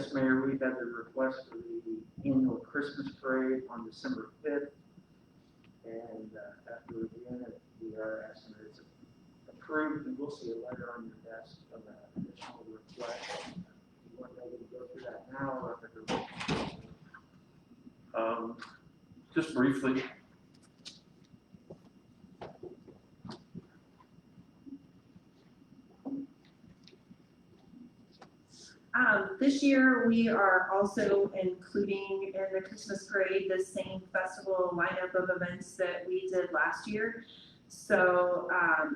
Yes, Mayor, we've had the request for the annual Christmas parade on December 5th. And after reviewing it, we are asking that it's approved, and we'll see a letter on your desk from that additional request. You want ready to go through that now, or Just briefly. This year, we are also including in the Christmas parade the same festival lineup of events that we did last year. So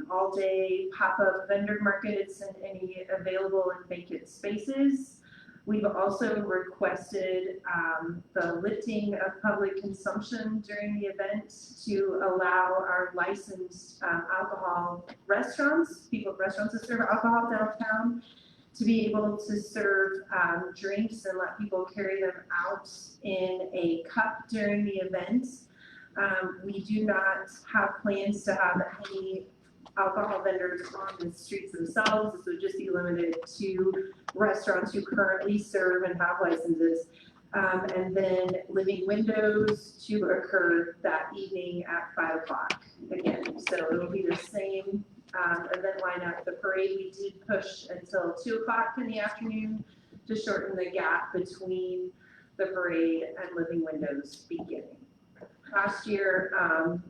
all day pop-up vendor markets and any available and vacant spaces. We've also requested the lifting of public consumption during the event to allow our licensed alcohol restaurants, restaurants that serve alcohol downtown, to be able to serve drinks and let people carry them out in a cup during the event. We do not have plans to have any alcohol vendors on the streets themselves. This would just be limited to restaurants who currently serve and have licenses. And then living windows to occur that evening at 5 o'clock again. So it will be the same event lineup. The parade we did push until 2 o'clock in the afternoon to shorten the gap between the parade and living windows beginning. Last year,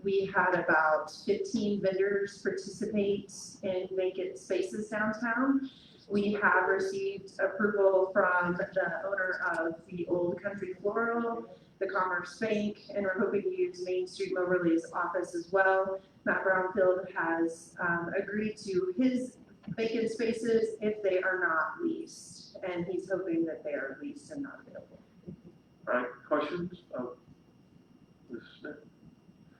we had about 15 vendors participate in vacant spaces downtown. We have received approval from the owner of the Old Country Floral, the Commerce Bank, and we're hoping to use Main Street Moberly's office as well. Matt Brownfield has agreed to his vacant spaces if they are not leased, and he's hoping that they are leased and not available. All right, questions of Ms. Smith?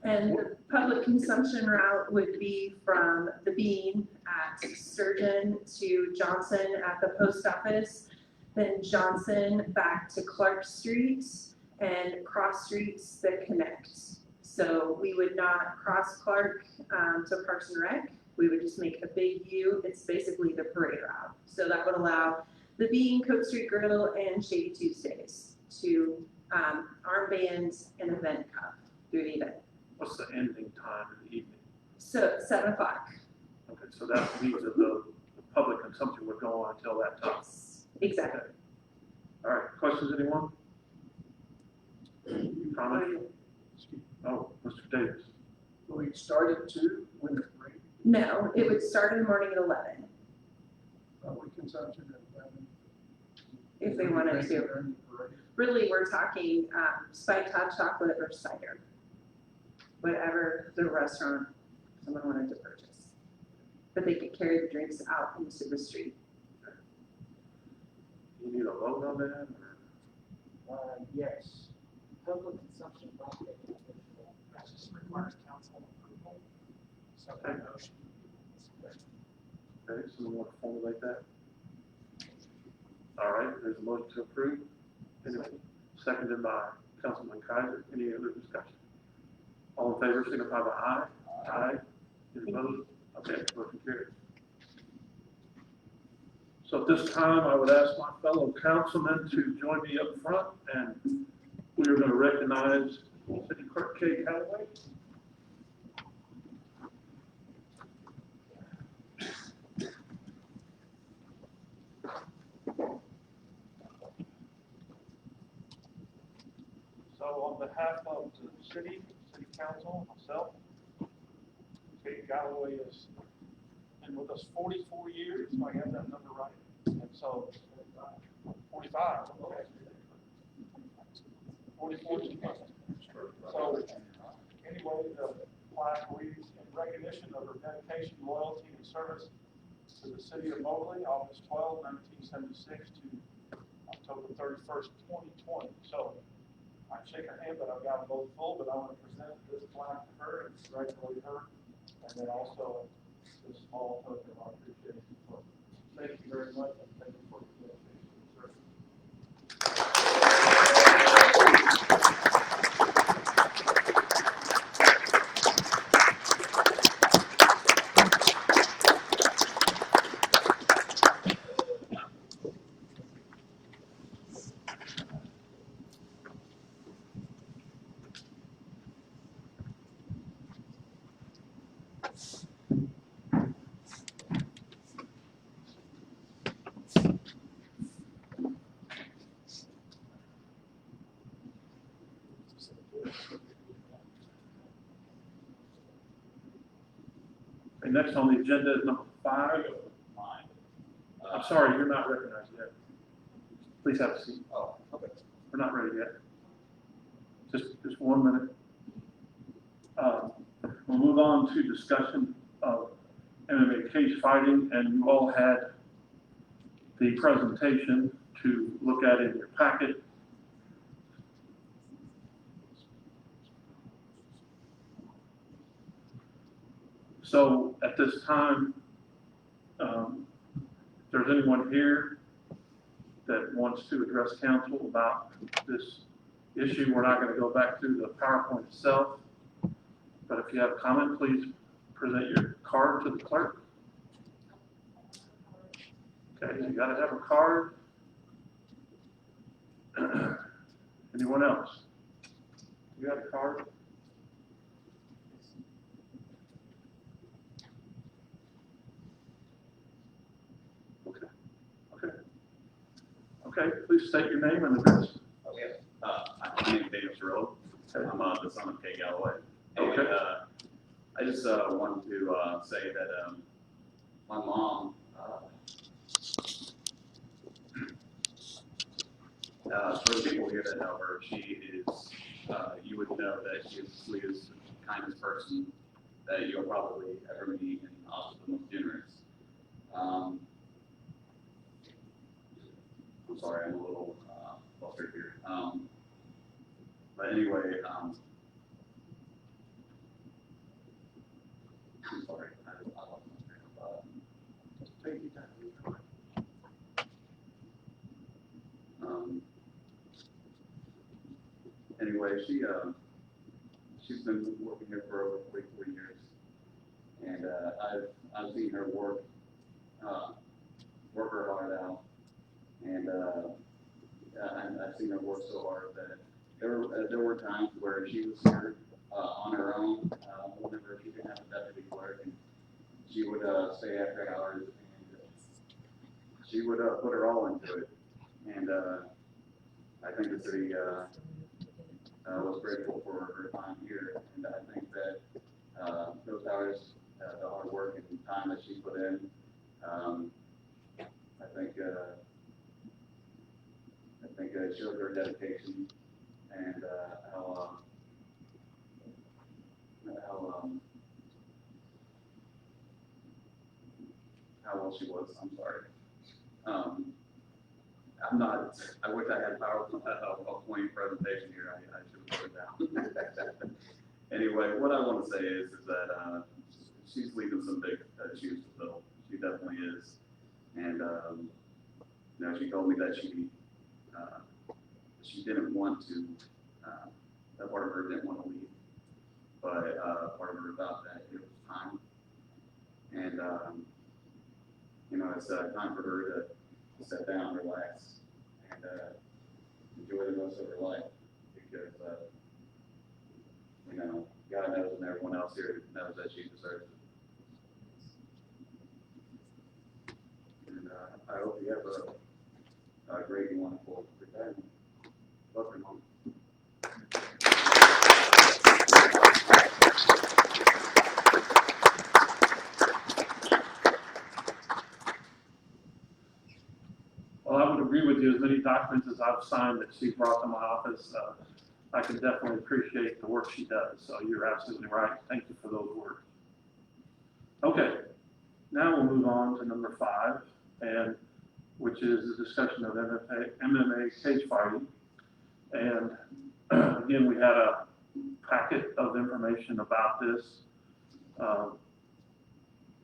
And the public consumption route would be from the Bean at Sturgeon to Johnson at the post office, then Johnson back to Clark Street and cross streets that connect. So we would not cross Clark to Parks and Rec. We would just make a big U. It's basically the parade route. So that would allow the Bean, Coke Street Grill, and Shady Tuesdays to armband and event cup through the event. What's the ending time in the evening? So 7 o'clock. Okay, so that means that the public consumption would go on until that time. Yes, exactly. Okay. All right, questions, anyone? Comment? Oh, Mr. Davis. Will we start at 2 when the parade? No, it would start in the morning at 11 Public consumption at 11. if they wanted to. During the parade? Really, we're talking spiked hot chocolate or cider, whatever the restaurant someone wanted to purchase. But they could carry the drinks out into the street. You need a vote on that? Or? Yes. Public consumption by the individual, that just requires council approval. So that motion. Okay, someone want to formulate that? All right, there's a motion to approve. Anyway, seconded by Councilman Kaiser. Any other discussion? All in favor, signify by aye. Aye. Any opposed? Okay, motion carries. So at this time, I would ask my fellow councilmen to join me up front, and we are going to recognize City Clerk Kay Callaway. So on behalf of the city council, myself, Kay Callaway has been with us 44 years, if I got that number right. And so 45. Okay. 44 years. So anyway, the plaque reads, in recognition of her dedication, loyalty, and service to the city of Moberly, August 12, 1976 to October 31st, 2020. So I can shake her hand, but I've got them both full, but I want to present this plaque to her and congratulate her. And then also this small token of our appreciation. So thank you very much, and thank you for the dedication and service. Okay, next on the agenda is number 5. I'm sorry, you're not recognized yet. Please have a seat. Oh, okay. We're not ready yet. Just 1 minute. We'll move on to discussion of MMA cage fighting, and you all had the presentation to look at in your packet. So at this time, if there's anyone here that wants to address council about this issue, we're not going to go back through the PowerPoint itself. But if you have a comment, please present your card to the clerk. Okay, you got to have a card. Anyone else? You got a card? Okay, please state your name and address. Okay. My name is Daniel Cirillo. I'm the son of Kay Galloway. Okay. And, I just wanted to say that my mom, for the people here that know her, she is, you would know that she is the sweetest, kindest person that you'll probably ever meet, and also the most generous. I'm sorry, I'm a little flustered here. But anyway, I'm sorry, I lost my train of thought. Take your time. Anyway, she's been working here for over 44 years, and I've seen her work her heart out, and I've seen her work so hard that there were times where she was here on her own, whenever she didn't have a deputy clerk, and she would stay after hours, and she would put her all into it, and I think the city was grateful for her time here, and I think that those hours, the hard work and time that she put in, I think it showed her dedication and how well she was. I'm sorry. I wish I had a PowerPoint presentation here. I should have put it down. Anyway, what I want to say is that she's leaving some big shoes to fill. She definitely is. And, she told me that she didn't want to, that part of her didn't want to leave, but part of her thought that it was time. And, it's time for her to sit down, relax, and enjoy the rest of her life, because, God knows and everyone else here knows that she deserves it. And I hope you have a great and wonderful retirement. Love your mom. Well, I would agree with you. As many documents as I've signed that she brought to my office, I can definitely appreciate the work she does. So you're absolutely right. Thank you for those words. Okay, now we'll move on to number 5, and which is the discussion of MMA cage fighting. And again, we had a packet of information about this.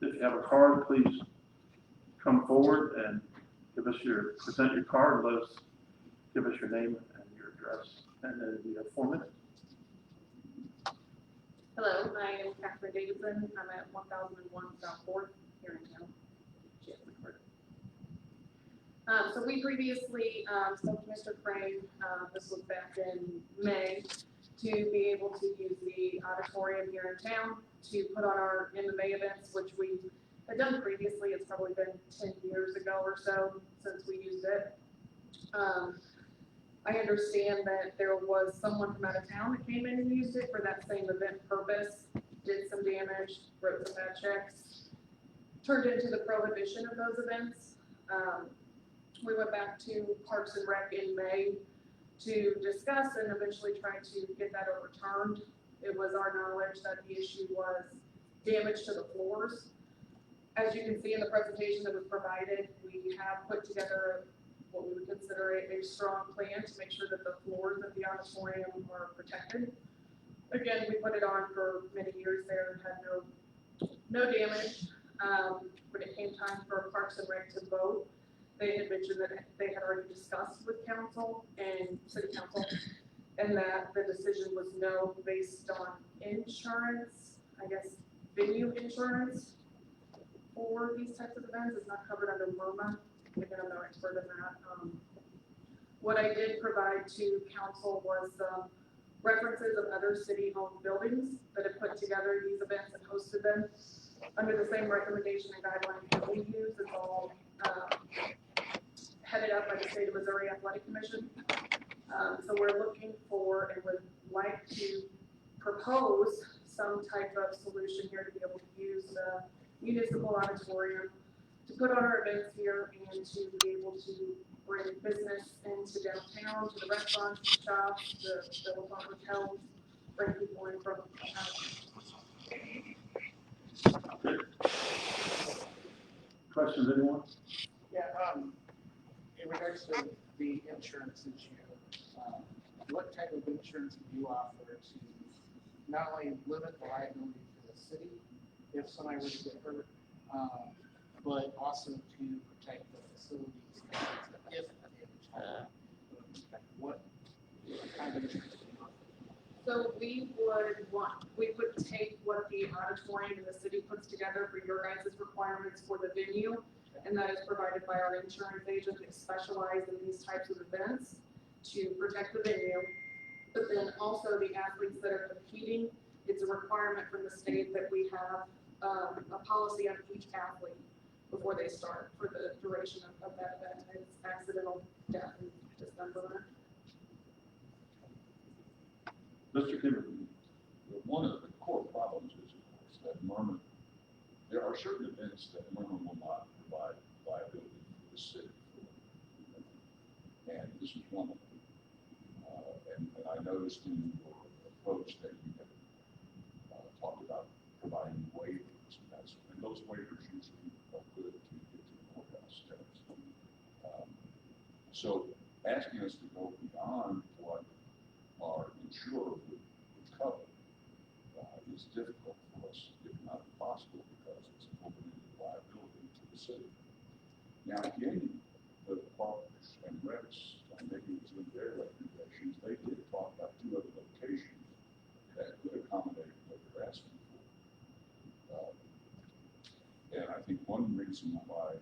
If you have a card, please come forward and present your card. Give us your name and your address, and then it'll be 4 minutes. Hello, my name is Catherine Davidson. I'm at 1001 South 4th here in town. So we previously spoke to Mr. Crane, this was back in May, to be able to use the auditorium here in town to put on our MMA events, which we had done previously. It's probably been 10 years ago or so since we used it. I understand that there was someone from out of town that came in and used it for that same event purpose. did some damage, wrote some bad checks, turned into the prohibition of those events. We went back to Parks and Rec in May to discuss and eventually try to get that overturned. It was our knowledge that the issue was damage to the floors. As you can see in the presentation that was provided, we have put together what we would consider a strong plan to make sure that the floors of the auditorium are protected. Again, we put it on for many years there and had no damage. When it came time for Parks and Rec to vote, they had mentioned that they had already discussed with council and city council, and that the decision was no based on insurance, I guess, venue insurance for these types of events is not covered under MIRMA. Again, I'm no expert in that. What I did provide to council was references of other city-owned buildings that have put together these events and hosted them under the same recommendation and guidelines that we use. It's all headed up by the State of Missouri Athletic Commission. So we're looking for and would like to propose some type of solution here to be able to use the municipal auditorium to put on our events here and to be able to bring business into downtown, to the restaurants, the shops, the hotels, bring people in from Questions, anyone? Yeah, in regards to the insurance issue, what type of insurance do you offer to not only limit the liability to the city if somebody were to get hurt, but also to protect the facilities if the damage happens? What kind of insurance do you offer? So we would take what the auditorium and the city puts together for your guys' requirements for the venue, and that is provided by our insurance agent that specialize in these types of events to protect the venue. But then also the athletes that are competing, it's a requirement from the state that we have a policy on each athlete before they start for the duration of that event. It's accidental death and dismemberment. Mr. Kimberly? One of the core problems is, of course, that MIRMA, there are certain events that MIRMA will not provide liability for the city for. And this is one of them. And I noticed in your approach that you have talked about providing waivers, and those waivers usually are good to get to the courthouse steps. So asking us to go beyond what our insurer would cover is difficult for us, if not impossible, because it's an open-ended liability to the city. Now, again, the Parks and Recs, maybe it's in their recommendations, they did talk about 2 other locations that could accommodate what they're asking for. And I think one reason why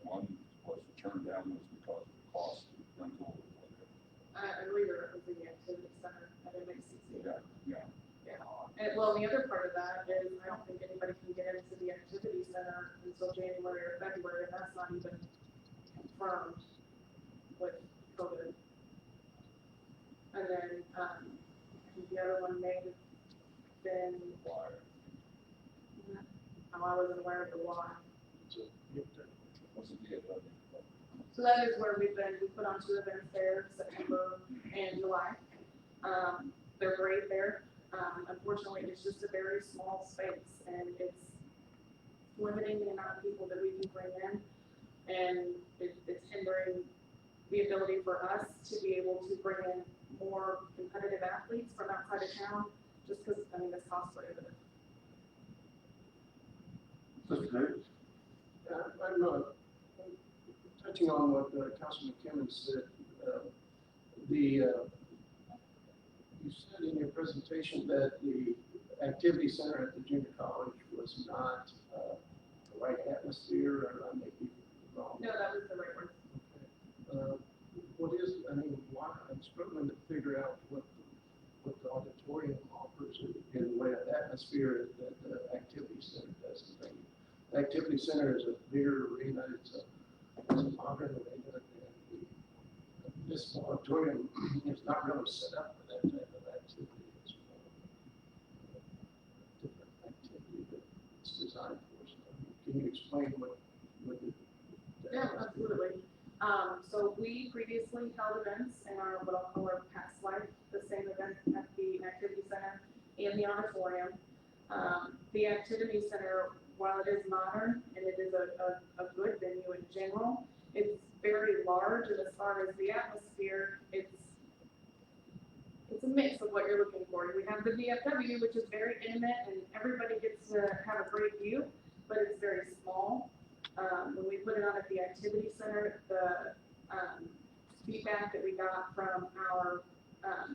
one was turned down was because of the cost of rental or whatever. I believe it was in the activity center at MXCC. Yeah. And well, the other part of that is I don't think anybody can get into the activity center until January or February, and that's not even confirmed with COVID. And then, I think the other one may have been, I wasn't aware of the why. Wasn't the other. So that is where we put on 2 events there, September and July. They're great there. Unfortunately, it's just a very small space, and it's limiting the amount of people that we can bring in, and it's hindering the ability for us to be able to bring in more competitive athletes from outside of town, just because, I mean, it's cost prohibitive. Mr. Davis? I'm touching on what Councilman Kimmons said. You said in your presentation that the activity center at the junior college was not the right atmosphere, or I may be wrong. No, that was the right word. Okay. What is, I mean, why, I'm struggling to figure out what the auditorium offers in the way of atmosphere that the activity center does. The activity center is a bigger arena, it's a modern arena, and this auditorium is not really set up for that type of activity. It's different can you explain what the? Yeah, absolutely. So we previously held events in our, what I'll call our past life, the same events at the activity center and the auditorium. The activity center, while it is modern and it is a good venue in general, it's very large, and as far as the atmosphere, it's a mix of what you're looking for. We have the VFW, which is very intimate, and everybody gets to have a great view, but it's very small. When we put it on at the activity center, the feedback that we got from our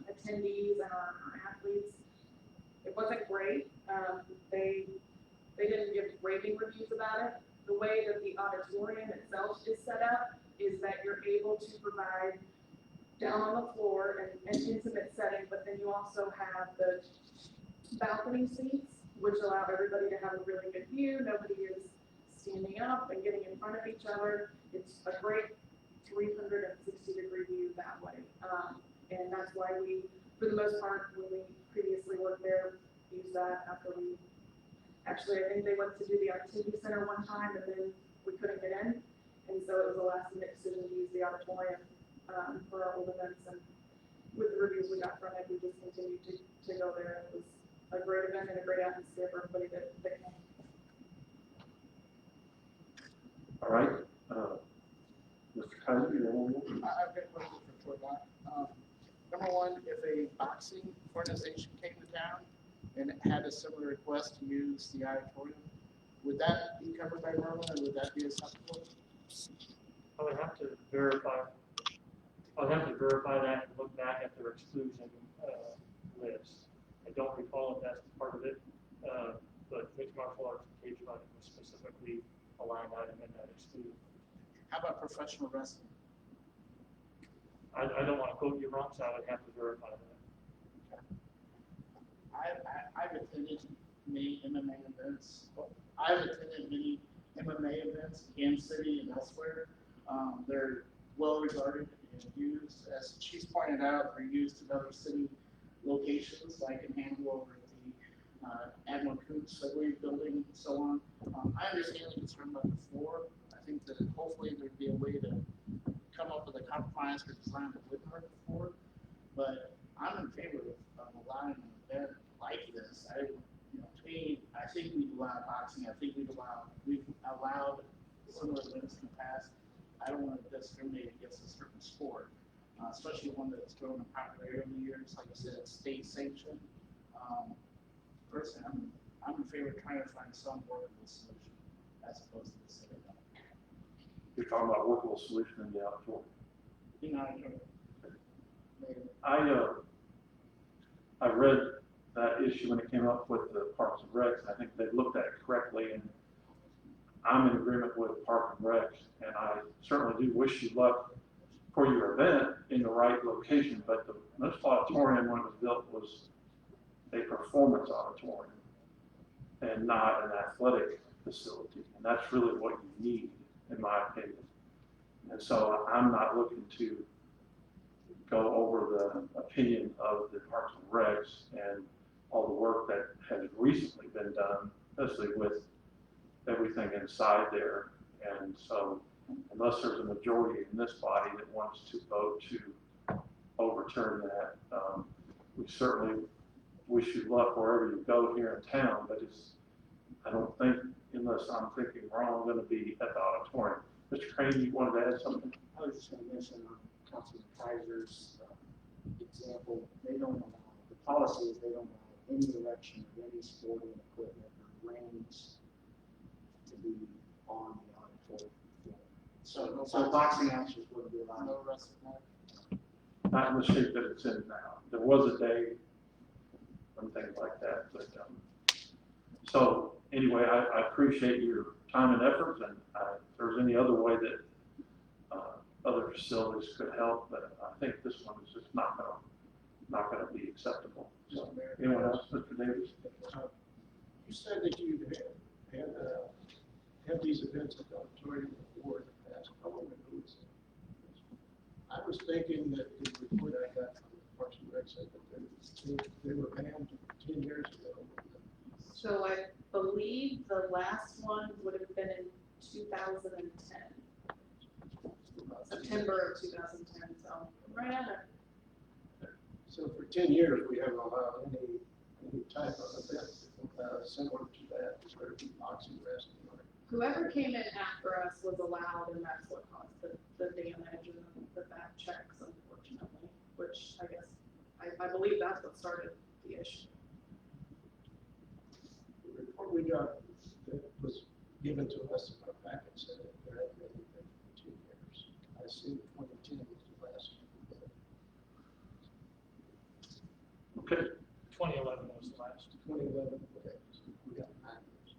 attendees and our athletes, it wasn't great. They didn't give raving reviews about it. The way that the auditorium itself is set up is that you're able to provide down on the floor an intimate setting, but then you also have the balcony seats, which allow everybody to have a really good view. Nobody is standing up and getting in front of each other. It's a great 360-degree view that way. And that's why we, for the most part, when we previously worked there, used that after we, actually, I think they went to do the activity center one time and then we couldn't get in. And so it was a last minute decision to use the auditorium for our old events. And with the reviews we got from it, we just continued to go there. It was a great event and a great atmosphere for everybody that came. All right, Mr. Kaiser, you have one more? I've got a question for Troy Bach. Number one, if a boxing organization came to town and had a similar request to use the auditorium, would that be covered by Merlin, or would that be acceptable? I would have to verify that and look back at their exclusion list. I don't recall if that's part of it, but mixed martial arts and cage fighting was specifically a line item in that exclusion. How about professional wrestling? I don't want to quote you wrong, so I would have to verify that. I've attended many MMA events. I've attended many MMA events in Kansas City and elsewhere. They're well regarded and used, as she's pointed out, they're used in other city locations, like in Hannibal or the Admiral Coots building and so on. I understand the concern about the floor. I think that hopefully there'd be a way to come up with a compromise or design that wouldn't hurt the floor. But I'm in favor of allowing an event like this. To me, I think we've allowed boxing. I think we've allowed similar events in the past. I don't want to discriminate against a certain sport, especially one that's grown in popularity over the years. Like I said, state sanctioned. Personally, I'm in favor of trying to find some workable solution as opposed to the city. You're talking about workable solution in the auditorium. You know, I read that issue when it came up with the Parks and Recs, and I think they looked at it correctly, and I'm in agreement with Parks and Recs, and I certainly do wish you luck for your event in the right location, but the municipal auditorium, when it was built, was a performance auditorium and not an athletic facility, and that's really what you need, in my opinion. And so I'm not looking to go over the opinion of the Parks and Recs and all the work that has recently been done, especially with everything inside there. And so unless there's a majority in this body that wants to vote to overturn that, we certainly wish you luck wherever you go here in town, but I don't think, unless I'm thinking wrong, going to be at the auditorium. Mr. Crane, you wanted to add something? I was just going to mention Councilman Kaiser's example. They don't allow, the policy is they don't allow any erection of any sporting equipment or rings to be on the auditorium floor. So boxing matches wouldn't be allowed. no wrestling. Not in the shape that it's in now. There was a day and things like that, but so anyway, I appreciate your time and effort, and if there's any other way that other facilities could help, but I think this one is just not gonna be acceptable. So, anyone else, Mr. Davis? You said that you had these events at the auditorium before in the past. How long ago was it? I was thinking that the report I got from the Parks and Rec said that they were banned 10 years ago. So I believe the last one would have been in 2010, September of 2010, so right at it. So for 10 years, we haven't allowed any type of event, similar to that, whether it be boxing, wrestling, or. Whoever came in after us was allowed, and that's what caused the damage and the bad checks, unfortunately, which I guess, I believe that's what started the issue. The report we got that was given to us in our packet said that there hadn't been anything for 2 years. I assume 2010 was the last year. Okay, 2011 was the last. 2011, okay, so we got 9 years.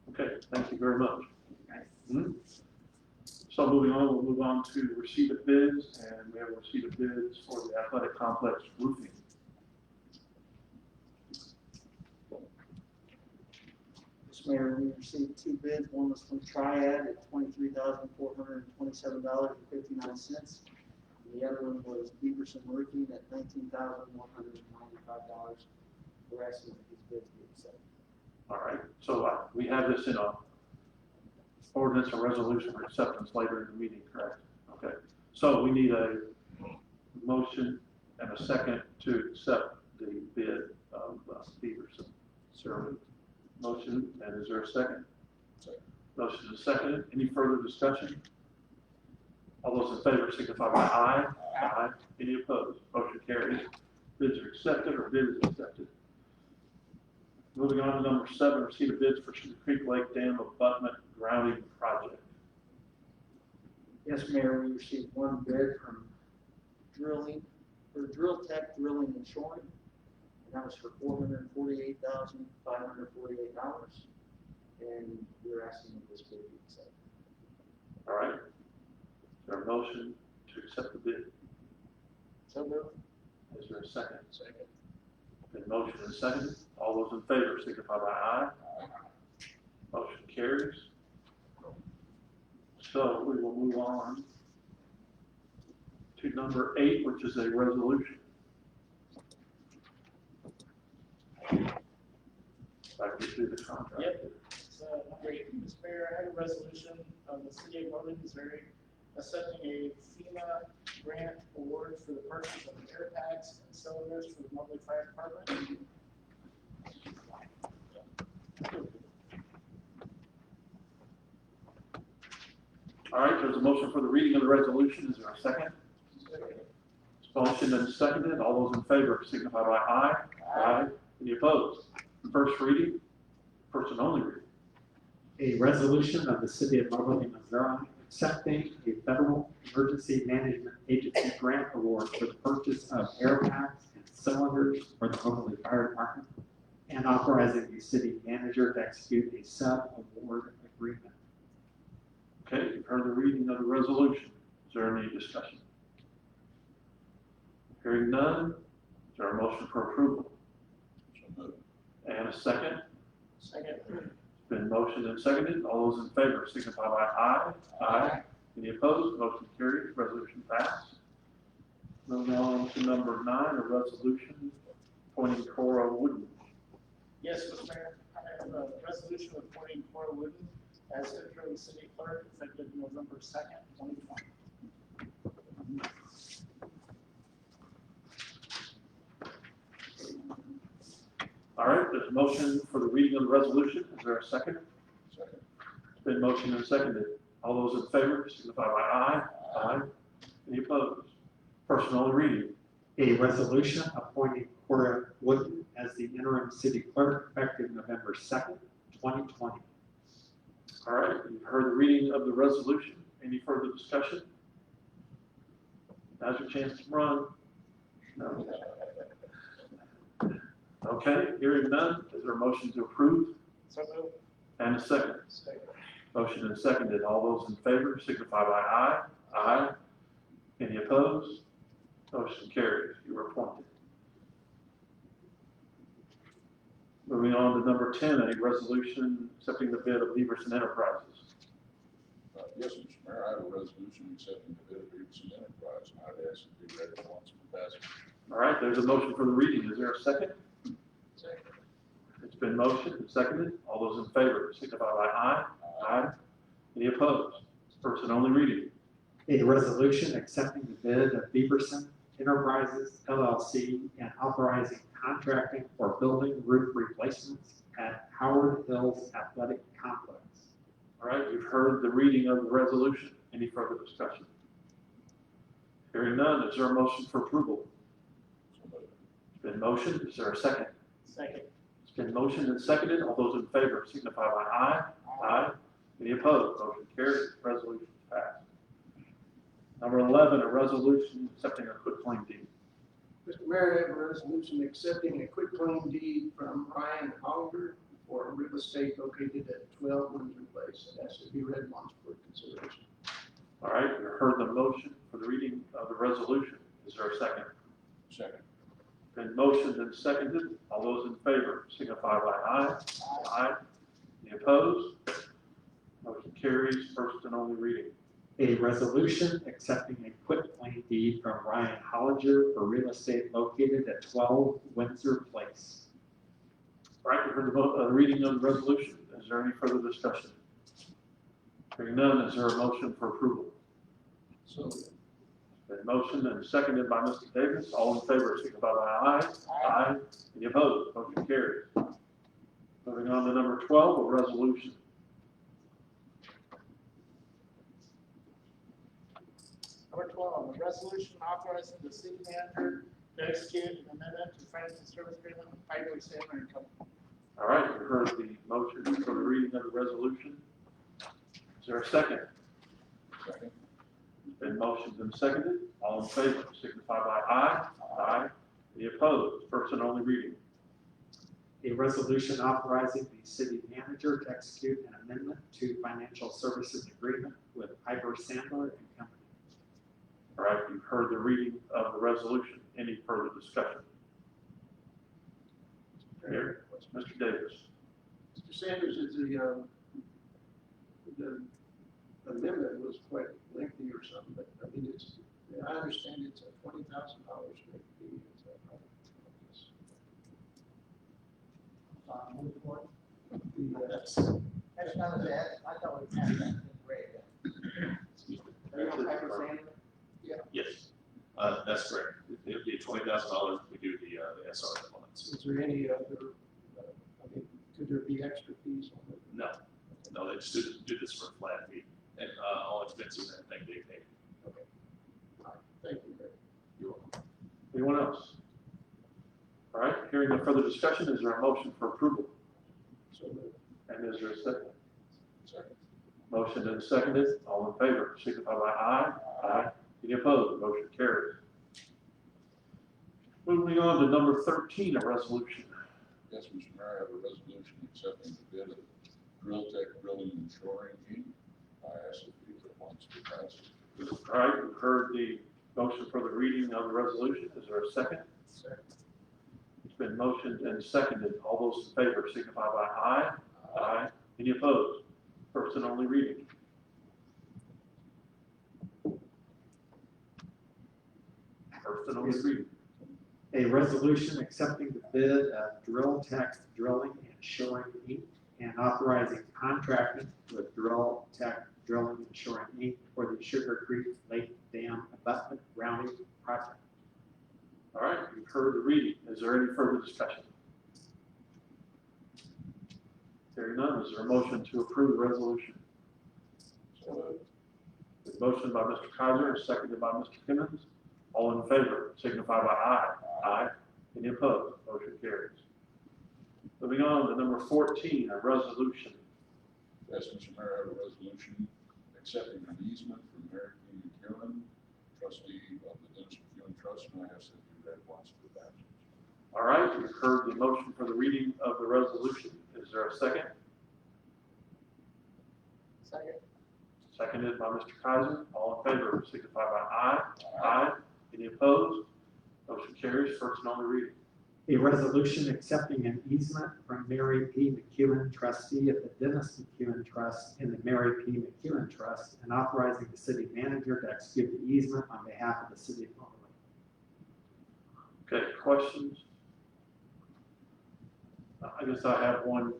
okay, thank you very much. Guys. Mhm. So moving on, we'll move on to receipt of bids, and we have a receipt of bids for the athletic complex roofing. Mr. Mayor, we received 2 bids. One was from Triad at $23,427.59. The other one was Beaverson Roofing at $19,195. We're asking that these bids be accepted. All right, so we have this in a ordinance or resolution for acceptance later in the meeting, correct? Okay, so we need a motion and a second to accept the bid of Beaverson. Sir, motion, and is there a second? Second. Motion is second. Any further discussion? All those in favor signify by aye. Aye. Any opposed? Motion carries. Bids are accepted, or bid is accepted. Moving on to number 7, receipt of bids for Cedar Creek Lake Dam abutment grounding project. Yes, Mayor, we received 1 bid from Drill Tech Drilling and Shoring, and that was for $448,548. And we're asking that this bid be accepted. All right. Is there a motion to accept the bid? So moved. Is there a second? Second. Been motion and seconded. All those in favor signify by aye. Motion carries. So we will move on to number 8, which is a resolution. If I can do the contract. Yep. So, great, Mr. Mayor, I have a resolution of the city of Northern Missouri accepting a FEMA grant award for the purchase of air packs and cylinders for the Mobley Fire Department. All right, there's a motion for the reading of the resolution. Is there a second? Motion and seconded. All those in favor signify by aye. Aye. Any opposed? First reading, first and only reading. A resolution of the city of Moberly, Missouri, accepting a federal emergency management agency grant award for the purchase of air packs and cylinders for the Moberly Fire Department, and authorizing the city manager to execute a sub-award agreement. Okay, you've heard the reading of the resolution. Is there any discussion? Hearing none, is there a motion for approval? So moved. And a second? Second. Been motioned and seconded. All those in favor signify by aye. Aye. Any opposed? Motion carries. Resolution passed. Moving on to number 9, a resolution appointing Cora Wooden. Yes, Mr. Mayor, I have a resolution appointing Cora Wooden as interim city clerk effective November 2nd, 2020. All right, there's a motion for the reading of the resolution. Is there a second? Second. It's been motioned and seconded. All those in favor signify by aye. Aye. Any opposed? First and only reading. A resolution appointing Cora Wooden as the interim city clerk effective November 2nd, 2020. All right, you've heard the reading of the resolution. Any further discussion? Now's your chance to run. No. Okay, hearing none, is there a motion to approve? So moved. And a second. Second. Motion and seconded. All those in favor signify by aye. Aye. Any opposed? Motion carries. You are appointed. Moving on to number 10, a resolution accepting the bid of Beaverson Enterprises. Yes, Mr. Mayor, I have a resolution accepting the bid of Beaverson Enterprise, and I'd ask it be read at once for passage. All right, there's a motion for the reading. Is there a second? Second. It's been motioned and seconded. All those in favor signify by aye. Aye. Any opposed? First and only reading. A resolution accepting the bid of Beaverson Enterprises LLC and authorizing contracting for building roof replacements at Howard Hills Athletic Complex. All right, you've heard the reading of the resolution. Any further discussion? Hearing none, is there a motion for approval? So moved. It's been motioned. Is there a second? Second. It's been motioned and seconded. All those in favor signify by aye. Aye. Any opposed? Motion carries. Resolution passed. Number 11, a resolution accepting a quitclaim deed. Mr. Mayor, I have a resolution accepting a quitclaim deed from Ryan Hollinger for a real estate located at 12 Windsor Place. It has to be read once for consideration. All right, you heard the motion for the reading of the resolution. Is there a second? Second. Been motioned and seconded. All those in favor signify by aye. Aye. Any opposed? Motion carries. First and only reading. A resolution accepting a quitclaim deed from Ryan Hollinger for real estate located at 12 Windsor Place. All right, you heard the reading of the resolution. Is there any further discussion? Hearing none, is there a motion for approval? So Been motioned and seconded by Mr. Davis. All in favor signify by aye. Aye. Any opposed? Motion carries. Moving on to number 12, a resolution. Number 12, a resolution authorizing the city manager to execute an amendment to Francis Service Agreement with Piper Sandler and Company. All right, you heard the motion for the reading of the resolution. Is there a second? Second. Been motioned and seconded. All in favor signify by aye. Aye. Any opposed? First and only reading. A resolution authorizing the city manager to execute an amendment to financial services agreement with Piper Sandler and Company. All right, you've heard the reading of the resolution. Any further discussion? Here, Mr. Davis. Mr. Sanders, is the amendment was quite lengthy or something, but I mean, it's, I understand it's a $20,000 straight fee. Is that right? Move forward. That's not a bad, I thought we had that great. Are you on Piper Sandler? Yes, that's correct. It'd be $20,000 if we do the SR implements. Is there any other, I mean, could there be extra fees on it? No, they just do this for a flat fee, and all expenses and everything they pay. Okay. All right. Thank you, Mayor. You're welcome. Anyone else? All right, hearing no further discussion, is there a motion for approval? So moved. And is there a second? Second. Motion and seconded. All in favor signify by aye. Aye. Any opposed? Motion carries. Moving on to number 13, a resolution. Yes, Mr. Mayor, I have a resolution accepting the bid of Drill Tech Drilling and Shoring Inc. I ask that we put once to pass. All right, you've heard the motion for the reading of the resolution. Is there a second? Second. It's been motioned and seconded. All those in favor signify by aye. Aye. Any opposed? First and only reading. First and only reading. A resolution accepting the bid of Drill Tech Drilling and Shoring Inc. and authorizing contracting with Drill Tech Drilling and Shoring Inc. for the Sugar Creek Lake Dam abutment rounding project. All right, you've heard the reading. Is there any further discussion? Hearing none, is there a motion to approve the resolution? So moved. The motion by Mr. Kaiser and seconded by Mr. Simmons. All in favor signify by aye. Aye. Any opposed? Motion carries. Moving on to number 14, a resolution. Yes, Mr. Mayor, I have a resolution accepting an easement from Mary King McEwen, trustee of the Dennis McEwen Trust, and I ask that you read once for passage. All right, you've heard the motion for the reading of the resolution. Is there a second? Second. Seconded by Mr. Kaiser. All in favor signify by aye. Aye. Any opposed? Motion carries. First and only reading. A resolution accepting an easement from Mary P. McEwen, trustee of the Dennis McEwen Trust and the Mary P. McEwen Trust, and authorizing the city manager to execute the easement on behalf of the city of Moberly. Okay, questions? I guess I have one.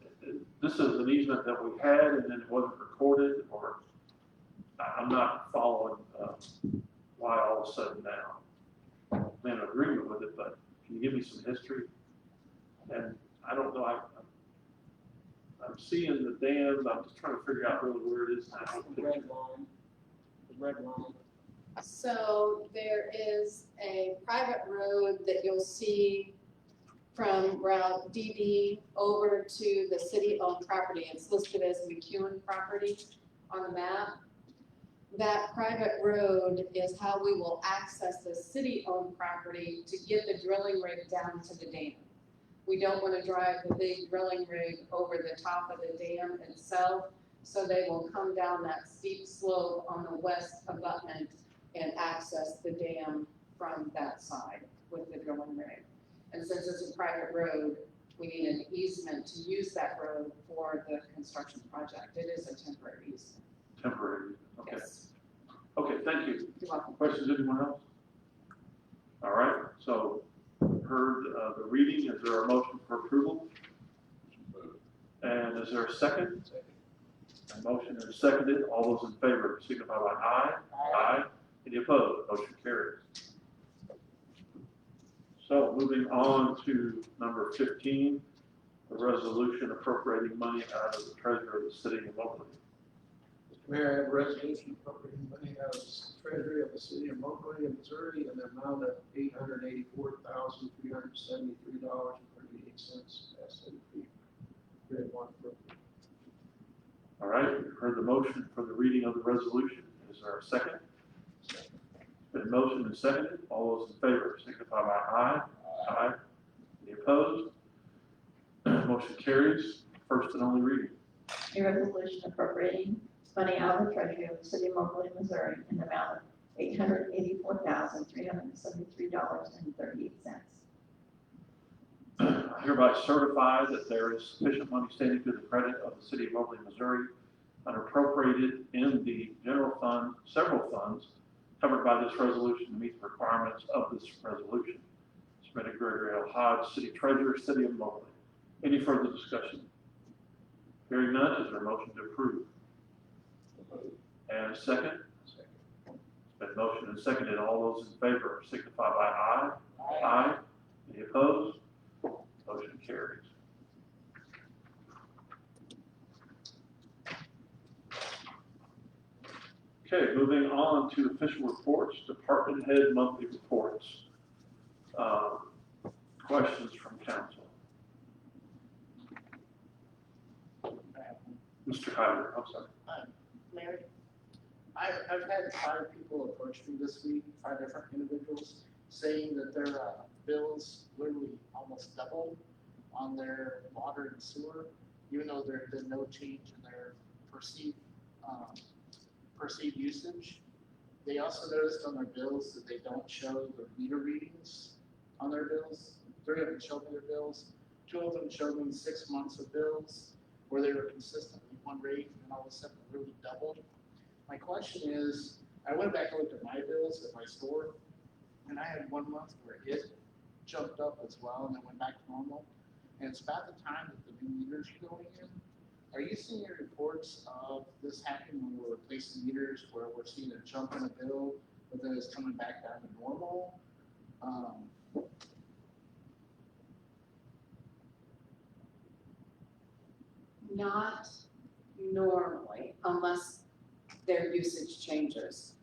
This is an easement that we had and then it wasn't recorded, or I'm not following, why all of a sudden now. I'm in agreement with it, but can you give me some history? And I don't know, I'm seeing the dams, I'm just trying to figure out really where it is now. The red line, the red line. So there is a private road that you'll see from Route DD over to the city-owned property. It's listed as McEwen property on the map. That private road is how we will access the city-owned property to get the drilling rig down to the dam. We don't want to drive the big drilling rig over the top of the dam itself, so they will come down that steep slope on the west abutment and access the dam from that side with the drilling rig. And since it's a private road, we need an easement to use that road for the construction project. It is a temporary easement. Temporary, okay. Yes. Okay, thank you. You're welcome. Questions, anyone else? All right, so heard the reading. Is there a motion for approval? And is there a second? A motion is seconded. All those in favor signify by aye. Aye. Any opposed? Motion carries. So moving on to number 15, the resolution appropriating money out of the treasury of the city of Mobley. Mr. Mayor, I have a resolution appropriating money out of the treasury of the city of Moberly, Missouri, in the amount of $884,373.38 as to be carried on for. All right, you've heard the motion for the reading of the resolution. Is there a second? Been motioned and seconded. All those in favor signify by aye. Aye. Any opposed? Motion carries. First and only reading. A resolution appropriating money out of the treasury of the city of Moberly, Missouri in the amount of $884,373.38. I hereby certify that there is sufficient money standing to the credit of the city of Moberly, Missouri, unappropriated in the general fund, several funds covered by this resolution to meet the requirements of this resolution. Submitted Gregory L. Hodge, City Treasurer, City of Moberly. Any further discussion? Hearing none, is there a motion to approve? And a second? It's been motioned and seconded. All those in favor signify by aye. Aye. Any opposed? Motion carries. Okay, moving on to official reports, department head monthly reports. Questions from council? Mr. Hyder, I'm sorry. Mary, I've had 5 people approach me this week, 5 different individuals, saying that their bills literally almost doubled on their water and sewer, even though there had been no change in their perceived usage. They also noticed on their bills that they don't show the meter readings on their bills. 3 of them showed me their bills. 2 of them showed me 6 months of bills where they were consistently one rate, and all of a sudden it really doubled. My question is, I went back and looked at my bills at my store, and I had 1 month where it jumped up as well and then went back to normal. And it's about the time that the new meters are going in. Are you seeing any reports of this happening when we're replacing meters where we're seeing a jump in a bill, but then it's coming back down to normal? Not normally, unless their usage changes.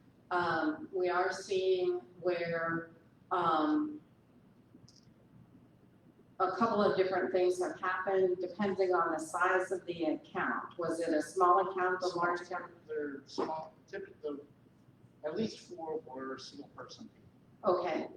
We are seeing where a couple of different things have happened depending on the size of the account. Was it a small account, a large account? They're small, typically, at least 4 were single person. Okay.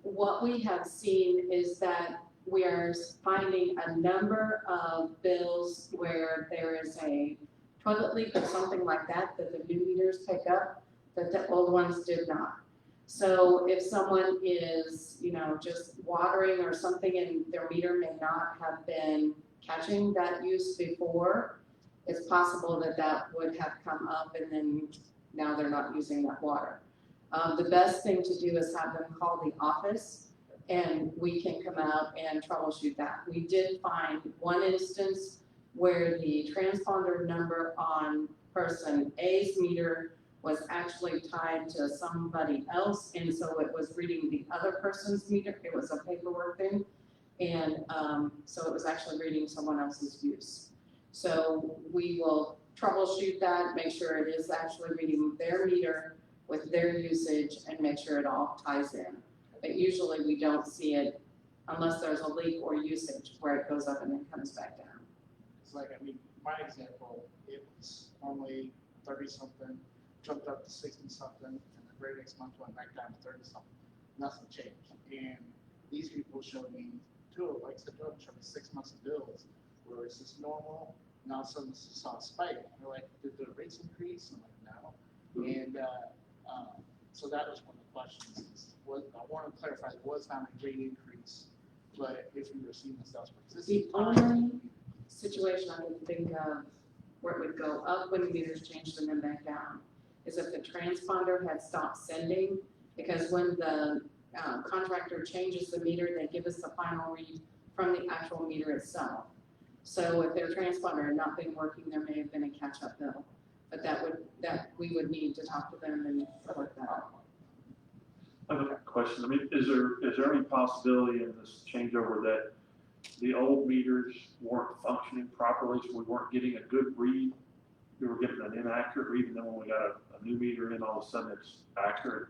What we have seen is that we are finding a number of bills where there is a toilet leak or something like that that the new meters pick up, that the old ones did not. So if someone is, just watering or something and their meter may not have been catching that use before, it's possible that that would have come up and then now they're not using that water. The best thing to do is have them call the office and we can come out and troubleshoot that. We did find one instance where the transponder number on person A's meter was actually tied to somebody else, and so it was reading the other person's meter. It was a paperwork thing, and so it was actually reading someone else's use. So we will troubleshoot that, make sure it is actually reading their meter with their usage, and make sure it all ties in. But usually we don't see it unless there's a leak or usage where it goes up and then comes back down. It's like, I mean, my example, it was normally 30-something, jumped up to 60-something, and the very next month went back down to 30-something. Nothing changed. And these people showed me like I said, showed me 6 months of bills where it's just normal. Now all of a sudden I saw a spike. They're like, did the rates increase? I'm like, no. And so that was one of the questions. I want to clarify, it was not a rate increase, but if you were seeing this elsewhere. The only situation I can think of where it would go up when the meters changed and then back down is if the transponder had stopped sending, because when the contractor changes the meter, they give us the final read from the actual meter itself. So if their transponder had not been working, there may have been a catch-up bill, but that we would need to talk to them and work that out. I have a question. I mean, is there any possibility in this changeover that the old meters weren't functioning properly, so we weren't getting a good read? We were getting an inaccurate read, and then when we got a new meter in, all of a sudden it's accurate.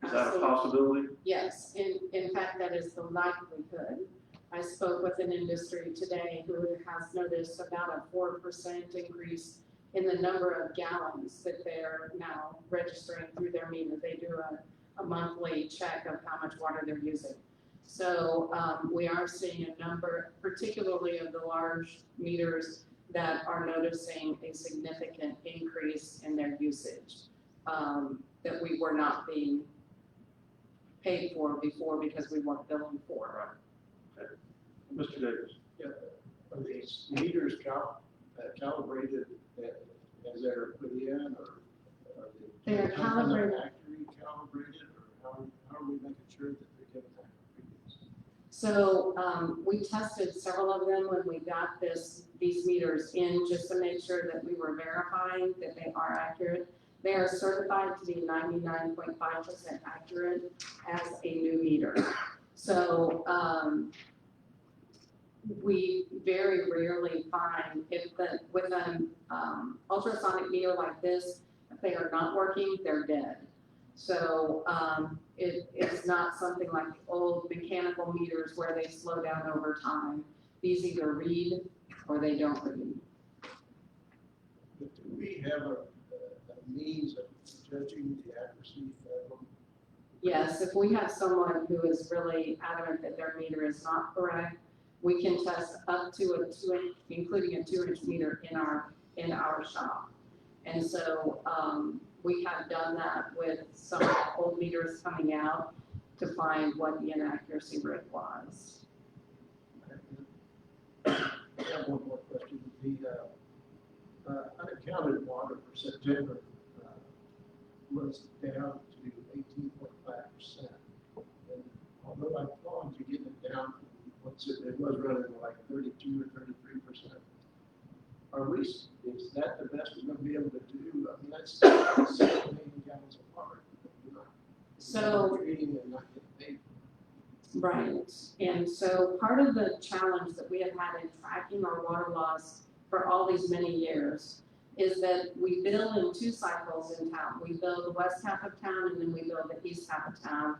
Is that a possibility? Yes, in fact, that is the likelihood. I spoke with an industry today who has noticed about a 4% increase in the number of gallons that they're now registering through their meter. They do a monthly check of how much water they're using. So we are seeing a number, particularly of the large meters, that are noticing a significant increase in their usage that we were not being paid for before because we weren't billing for. Right. Okay. Mr. Davis. Yeah, are these meters calibrated as they're put in, or are they? They're calibrated. Factory calibrated, or how are we making sure that they're giving that readings? So we tested several of them when we got these meters in, just to make sure that we were verifying that they are accurate. They are certified to be 99.5% accurate as a new meter. So we very rarely find with an ultrasonic meter like this, if they are not working, they're dead. So it's not something like old mechanical meters where they slow down over time. These either read or they don't read. But do we have a means of judging the accuracy of them? Yes, if we have someone who is really adamant that their meter is not correct, we can test up to a 2-inch, including a 2-inch meter in our shop. And so we have done that with some old meters coming out to find what the inaccuracy rate was. I have one more question. The unaccounted water for September was down to 18.5%. And although I thought you getting it down, it was running like 32 or 33%. Are we? Is that the best we're going to be able to do? I mean, that's 7 million gallons of water. So treating and not getting paid. Right, and so part of the challenge that we have had in tracking our water loss for all these many years is that we bill in 2 cycles in town. We bill the west half of town and then we bill the east half of town.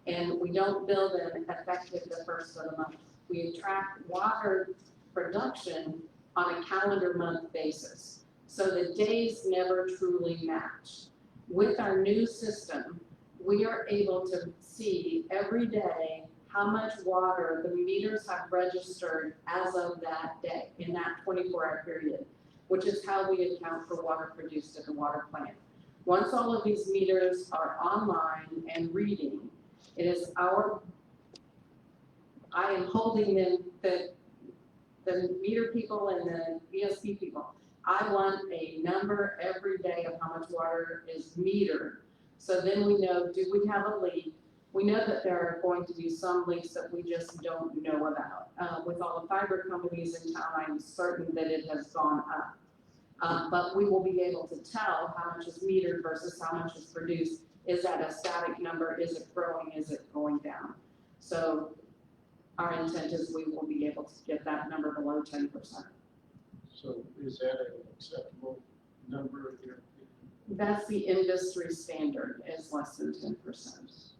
And we don't bill them effective the first of the month. We track water production on a calendar month basis. So the days never truly match. With our new system, we are able to see every day how much water the meters have registered as of that day in that 24-hour period, which is how we account for water produced at the water plant. Once all of these meters are online and reading, it is I am holding them, the meter people and the ESP people. I want a number every day of how much water is metered. So then we know, do we have a leak? We know that there are going to be some leaks that we just don't know about. With all the fiber companies in town, I'm certain that it has gone up. But we will be able to tell how much is metered versus how much is produced. Is that a static number? Is it growing? Is it going down? So our intent is we will be able to get that number below 10%. So is that an acceptable number in your opinion? That's the industry standard, is less than 10%.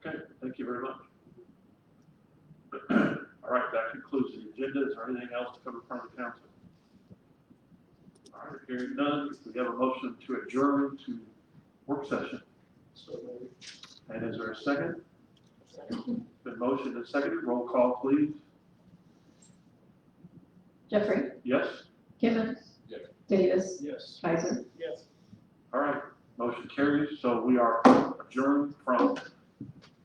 Okay, thank you very much. All right, that concludes the agenda. Is there anything else to come in front of the council? All right, hearing none, we have a motion to adjourn to work session. So maybe. And is there a second? Been motioned and seconded. Roll call, please. Jeffrey, Yes? Kimmons. Yes. Davis, Yes. Kaiser. Yes. All right, motion carries. So we are adjourned from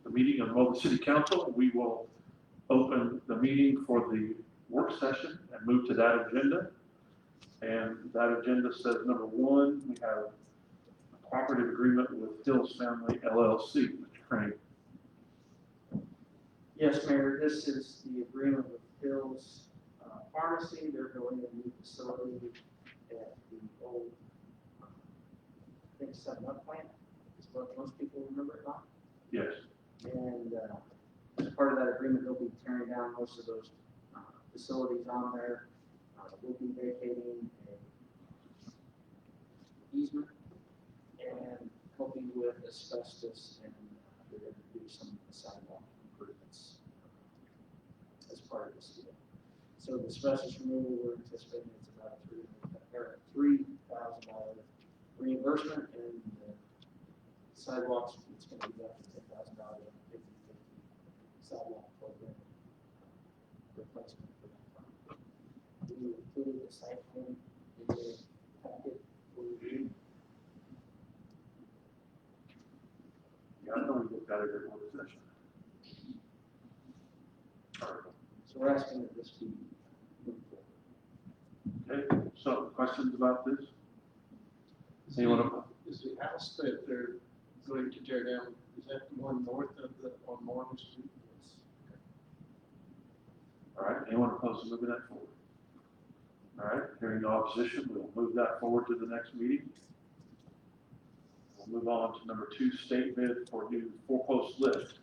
the meeting of Mobley City Council. We will open the meeting for the work session and move to that agenda. And that agenda says, number one, we have a cooperative agreement with Hills Family LLC. Mr. Crane. Yes, Mayor, this is the agreement with Hills Pharmacy. They're building a new facility at the old, I think, 7-Up plant, is what most people remember it not. Yes. And as part of that agreement, they'll be tearing down most of those facilities on there. We'll be vacating an easement and helping with asbestos, and they're going to do some sidewalk improvements as part of this deal. So the asbestos removal, we're anticipating it's about a $3,000 reimbursement, and sidewalks, it's going to be up to $10,000 on a 50/50 sidewalk program replacement for that. We included the site plan in the packet for review. Yeah, I know we looked at it in work session. All right. So we're asking that this be moved forward. Okay, so questions about this? Anyone? Is the house that they're going to tear down, is that the one north of on Morgan Street? All right, anyone opposed to moving that forward? All right, hearing no opposition, we'll move that forward to the next meeting. We'll move on to number 2, state bid for new 4-post lift.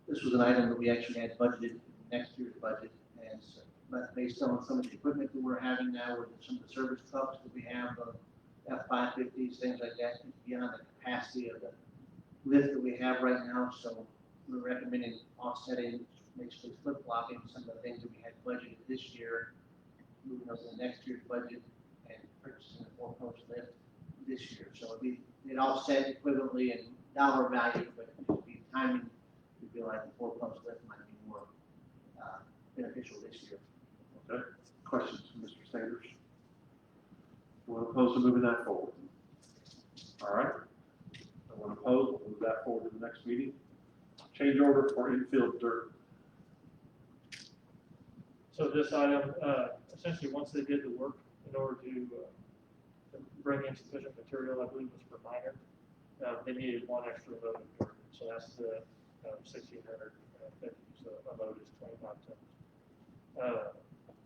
This was an item that we actually had budgeted in next year's budget, and so, but based on some of the equipment that we're having now, with some of the service trucks that we have, F-550s, things like that, beyond the capacity of the lift that we have right now, so we're recommending offsetting, basically flip-flopping some of the things that we had budgeted this year, moving those to next year's budget, and purchasing a 4-post lift this year. So it offset equivalently in dollar value, but it would be timing. We feel like the 4-post lift might be more beneficial this year. Okay, questions from Mr. Sanders? Anyone opposed to moving that forward? All right, no one opposed, we'll move that forward to the next meeting. Change order for infield dirt. So this item, essentially, once they did the work, in order to bring in sufficient material, I believe was for minor, they needed 1 extra load of dirt. So that's the 1,650, so a load is 25 tons.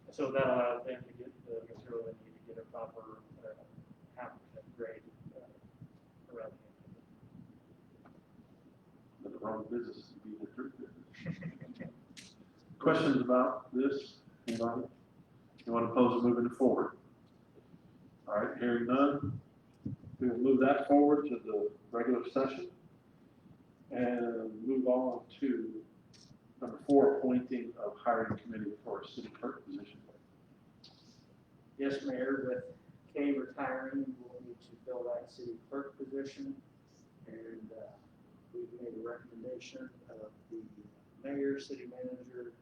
So that allowed them to get the material they need to get a proper 0.5% grade around But the wrong business to be the dirt business. Questions about this? Anybody? Anyone opposed to moving it forward? All right, hearing none, we will move that forward to the regular session and move on to number 4, appointing of hiring committee for a city clerk position. Yes, Mayor, with Kay retiring, we'll need to fill that city clerk position. And we've made a recommendation of the mayor, city manager,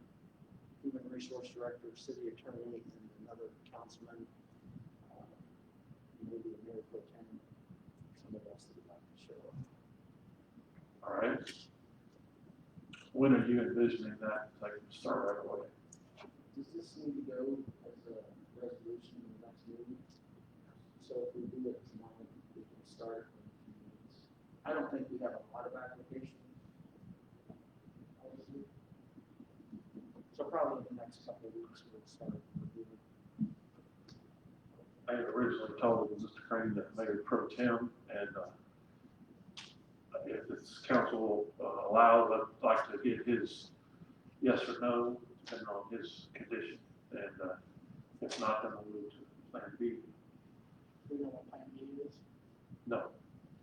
human resource director, city attorney, and another councilman, maybe a mayor pro tem, somebody else that would like to show up. All right. When are you envisioning that? I can start right away. Does this need to go as a resolution in the next meeting? So if we do it tonight, I don't think we have a lot of applications. So probably in the next couple of weeks, we'll start reviewing. I had originally told Mr. Crane that Mayor Pro Tem, and if this council allows, I'd like to get his yes or no, depending on his condition. And if not, then we'll move to Plan B. We know what plan B is. No.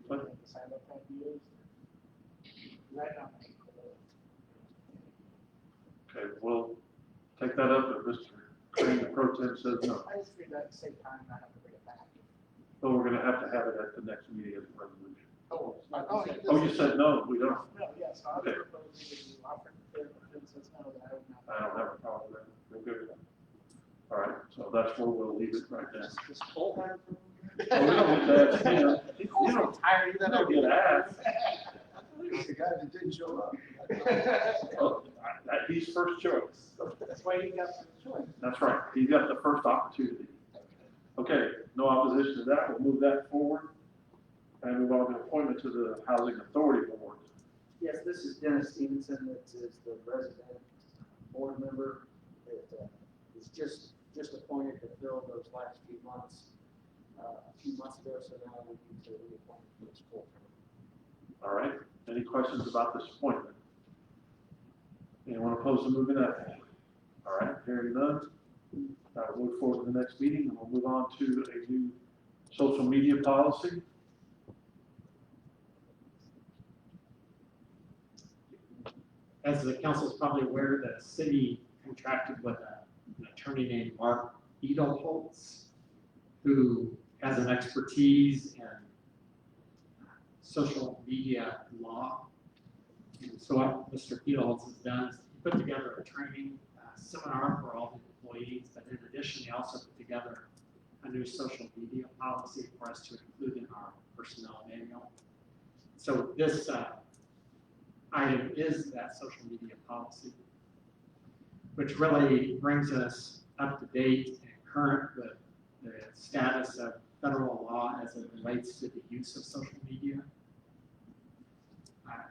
We can decide what plan B is. Right now. Okay, we'll take that up if Mr. Crane, the Pro Tem, says no. I just figured that save time, not have to bring it back. But we're gonna have to have it at the next meeting as a resolution. Oh, You said no, we don't. No, yes, I was Okay. proposing that you offer it, if it says no, then I would not. I don't have a problem with that. We're good with that. All right, so that's where we'll leave it right now. Just pull her from. Oh, we don't get that, you know. You don't tire you You that. don't get asked. The guy that didn't show up. Oh, he's first choice. That's why you got some choice. That's right. He got the first opportunity. Okay, no opposition to that. We'll move that forward. And move on to appointment to the Housing Authority Board. Yes, this is Dennis Stevenson, that is the resident board member that was just appointed to fill those last few months, a few months ago, so now we need to reappoint for this full term. All right. Any questions about this appointment? Anyone opposed to moving that? All right, hearing none. We'll move forward to the next meeting, and we'll move on to a new social media policy. As the council is probably aware, the city contracted with an attorney named Mark Edelholtz, who has an expertise in social media law. And so what Mr. Edelholtz has done is he put together a training seminar for all the employees, but in addition, he also put together a new social media policy for us to include in our personnel manual. So this item is that social media policy, which really brings us up to date and current with the status of federal law as it relates to the use of social media.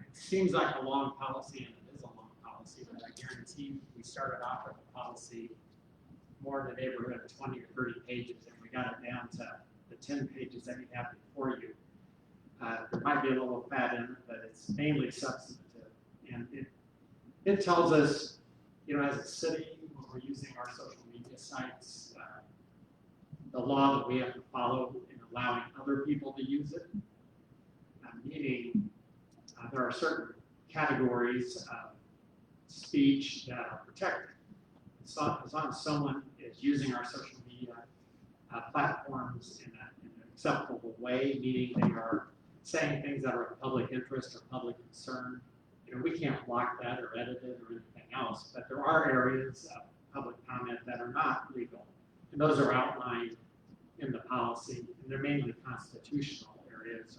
It seems like a long policy, and it is a long policy, but I guarantee we started off with a policy more in the neighborhood of 20 or 30 pages, and we got it down to the 10 pages that you have before you. There might be a little fat in it, but it's mainly substantive. And it tells us, you know, as a city, when we're using our social media sites, the law that we have to follow in allowing other people to use it. Meaning, there are certain categories of speech that are protected. As long as someone is using our social media platforms in an acceptable way, meaning they are saying things that are of public interest or public concern, you know, we can't block that or edit it or anything else, but there are areas of public comment that are not legal. And those are outlined in the policy, and they're mainly constitutional areas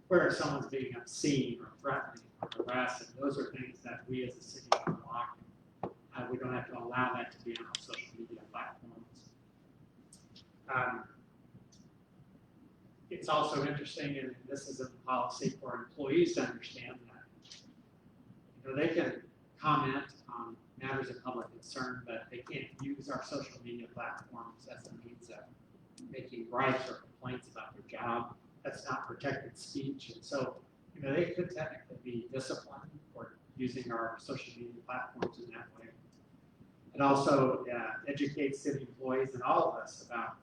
where someone's being obscene or threatening or harassing. Those are things that we as a city can block. We don't have to allow that to be on our social media platforms. It's also interesting, and this is a policy for employees to understand that they can comment on matters of public concern, but they can't use our social media platforms as a means of making gripes or complaints about their job. That's not protected speech. And so, you know, they could technically be disciplined for using our social media platforms in that way. It also educates city employees and all of us about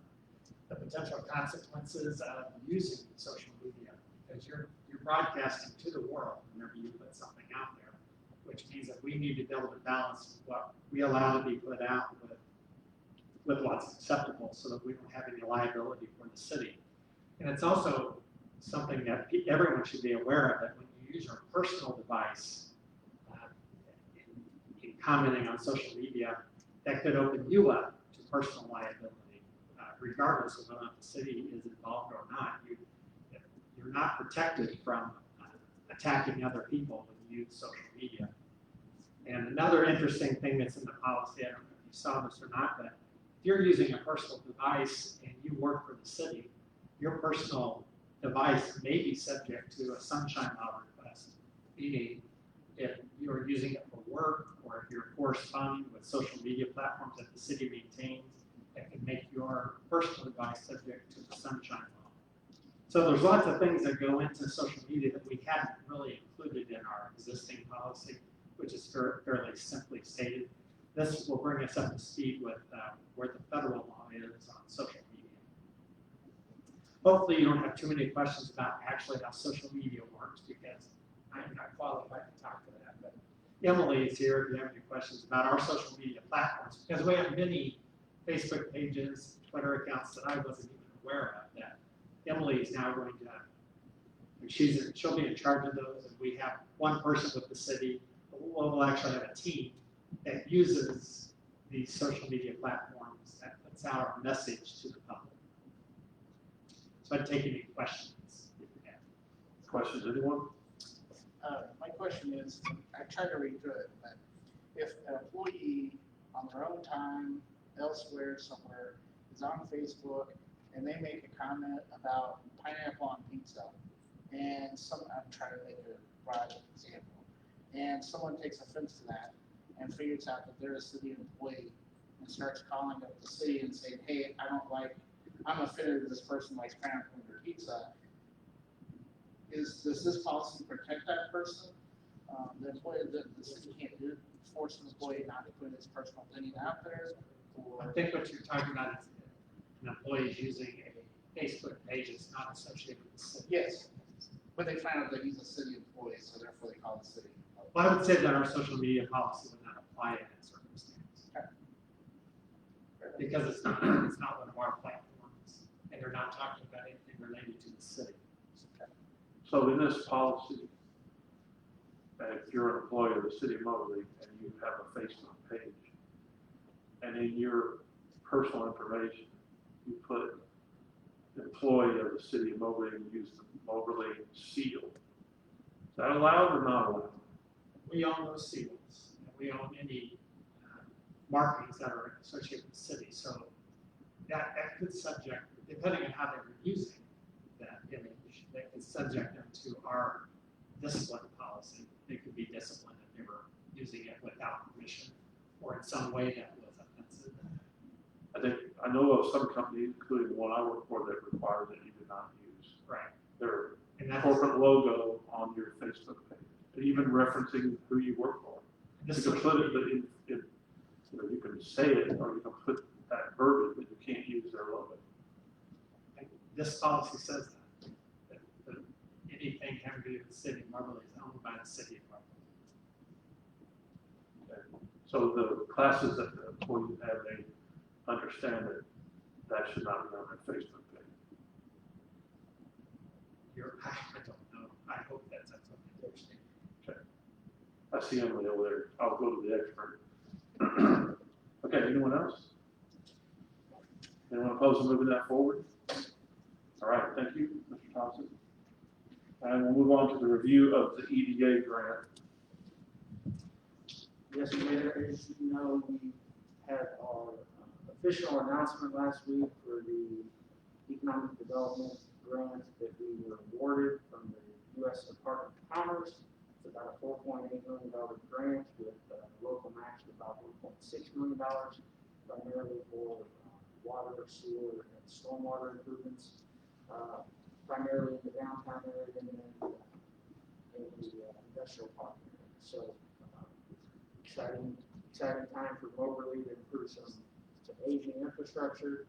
the potential consequences of using social media, because you're broadcasting to the world whenever you put something out there, which means that we need to be able to balance what we allow to be put out with what's acceptable, so that we don't have any liability for the city. And it's also something that everyone should be aware of, that when you use your personal device in commenting on social media, that could open you up to personal liability, regardless of whether the city is involved or not. You're not protected from attacking other people when you use social media. And another interesting thing that's in the policy, I don't know if you saw this or not, but if you're using a personal device and you work for the city, your personal device may be subject to a sunshine law request, meaning if you're using it for work or if you're corresponding with social media platforms that the city maintains, that can make your personal device subject to the sunshine law. So there's lots of things that go into social media that we hadn't really included in our existing policy, which is fairly simply stated. This will bring us up to speed with where the federal law is on social media. Hopefully you don't have too many questions about actually how social media works, because I'm not qualified to talk to that. But Emily is here if you have any questions about our social media platforms, because we have many Facebook pages, Twitter accounts that I wasn't even aware of that Emily is now going to, she'll be in charge of those, and we have one person with the city. We'll actually have a team that uses these social media platforms that puts out our message to the public. So I'd take any questions if you have. Questions, anyone? My question is, I tried to read through it, but if an employee on their own time, elsewhere, somewhere, is on Facebook, and they make a comment about pineapple on pizza, and I'm trying to make a broad example, and someone takes offense to that, and figures out that they're a city employee, and starts calling up the city and saying, hey, I'm offended that this person likes pineapple on their pizza, does this policy protect that person? The employee, the city can't force an employee not to put his personal opinion out there? Or I think what you're talking about is an employee is using a Facebook page that's not associated with the city. Yes, but they found out that he's a city employee, so therefore they call the city. Well, I would say that our social media policy would not apply in that circumstance. Because it's not one of our platforms, and they're not talking about anything related to the city. So in this policy, if you're an employee of the city of Moberly and you have a Facebook page, and in your personal information, you put employee of the city of Moberly and use the Moberly seal, is that allowed or not allowed? We own those seals, and we own any markings that are associated with the city. So that could subject, depending on how they were using that image, that could subject them to our discipline policy. They could be disciplined if they were using it without permission or in some way that was offensive. I know of some companies, including the one I work for, that require that you do not use their corporate logo on your Facebook page, even referencing who you work for. You can put it, but you can say it, or you can put that verbiage, but you can't use their logo. This policy says that anything having to do with the city of Moberly is owned by the city of Moberly. Okay. So the classes that the employees have, they understand that should not be on their Facebook page. I don't know. I hope that's what they understand. Okay. I see Emily over there. I'll go to the expert. Okay, anyone else? Anyone opposed to moving that forward? All right, thank you, Mr. Thompson. And we'll move on to the review of the EDA grant. Yes, Mayor, as you know, we had our official announcement last week for the economic development grant that we were awarded from the U.S. Department of Commerce. It's about a $4.8 million grant with a local match of about $1.6 million, primarily for water, sewer, and stormwater improvements, primarily in the downtown area and then in the industrial park area. So exciting time for Moberly to improve some aging infrastructure.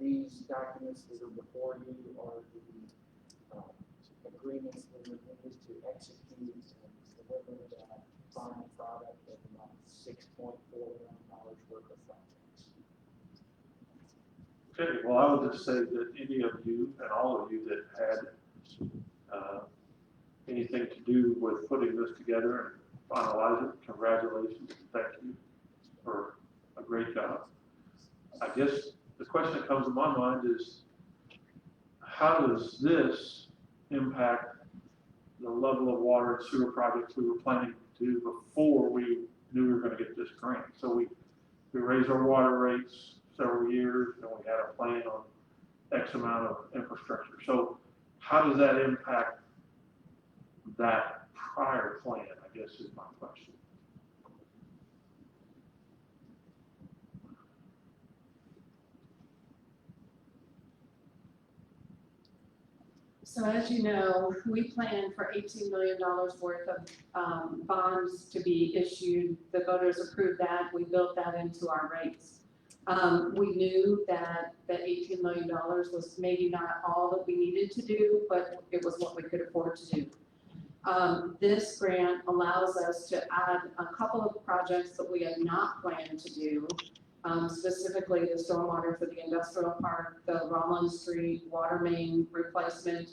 These documents that are before you are the agreements that we need to execute and deliver that final product of about $6.4 million worth of projects. Okay, well, I would just say that any of you and all of you that had anything to do with putting this together and finalize it, congratulations, thank you for a great job. I guess the question that comes to my mind is, how does this impact the level of water and sewer projects we were planning to do before we knew we were going to get this grant? So we raised our water rates several years, and we had a plan on X amount of infrastructure. So how does that impact that prior plan, I guess is my question. So as you know, we planned for $18 million worth of bonds to be issued. The voters approved that. We built that into our rates. We knew that that $18 million was maybe not all that we needed to do, but it was what we could afford to do. This grant allows us to add a couple of projects that we had not planned to do, specifically the stormwater for the industrial park, the Rollins Street water main replacement.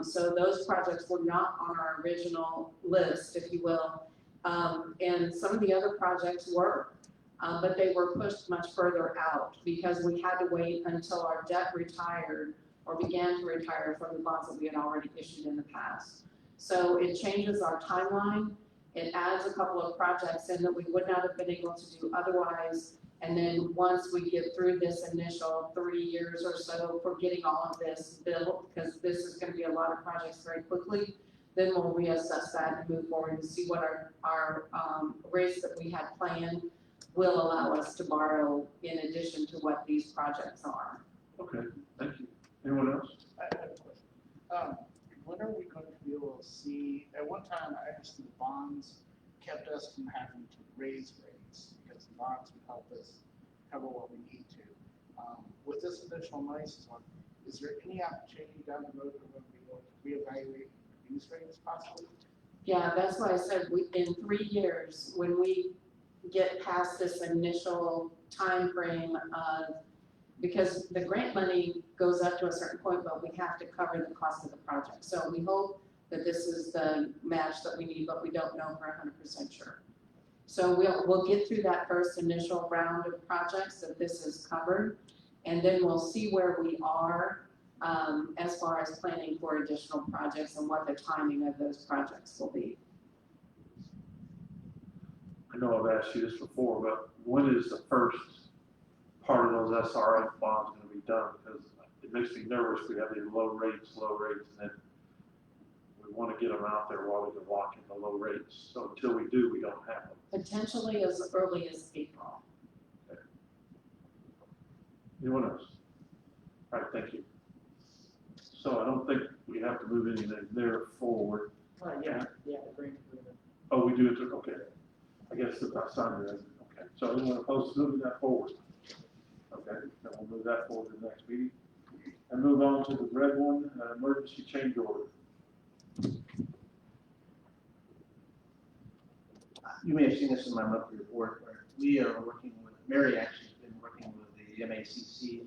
So those projects were not on our original list, if you will. And some of the other projects were, but they were pushed much further out because we had to wait until our debt retired or began to retire from the bonds that we had already issued in the past. So it changes our timeline. It adds a couple of projects in that we would not have been able to do otherwise. And then once we get through this initial 3 years or so for getting all of this built, because this is going to be a lot of projects very quickly, then we'll reassess that and move forward and see what our rates that we had planned will allow us to borrow in addition to what these projects are. Okay, thank you. Anyone else? I have a question. When are we going to be able to see, at one time, I understood the bonds kept us from having to raise rates because the bonds would help us cover what we need to. With this additional money, is there any opportunity down the road that we're going to be able to reevaluate these rates possibly? Yeah, that's why I said in 3 years, when we get past this initial time frame of, because the grant money goes up to a certain point, but we have to cover the cost of the project. So we hope that this is the match that we need, but we don't know for 100% sure. So we'll get through that first initial round of projects that this is covered, and then we'll see where we are as far as planning for additional projects and what the timing of those projects will be. I know I've asked you this before, but when is the first part of those SRF bonds going to be done? Because it makes me nervous. We have these low rates, and then we want to get them out there while we can lock in the low rates. So until we do, we don't have them. Potentially as early as April. Okay. Anyone else? All right, thank you. So I don't think we have to move anything there forward. Yeah, the grant agreement. Oh, we do it, okay. I guess if I sign it, okay. So anyone opposed to moving that forward? Okay, then we'll move that forward to the next meeting. And move on to the red one, emergency change order. You may have seen this in my monthly report, where we are working with, Mary actually has been working with the MACC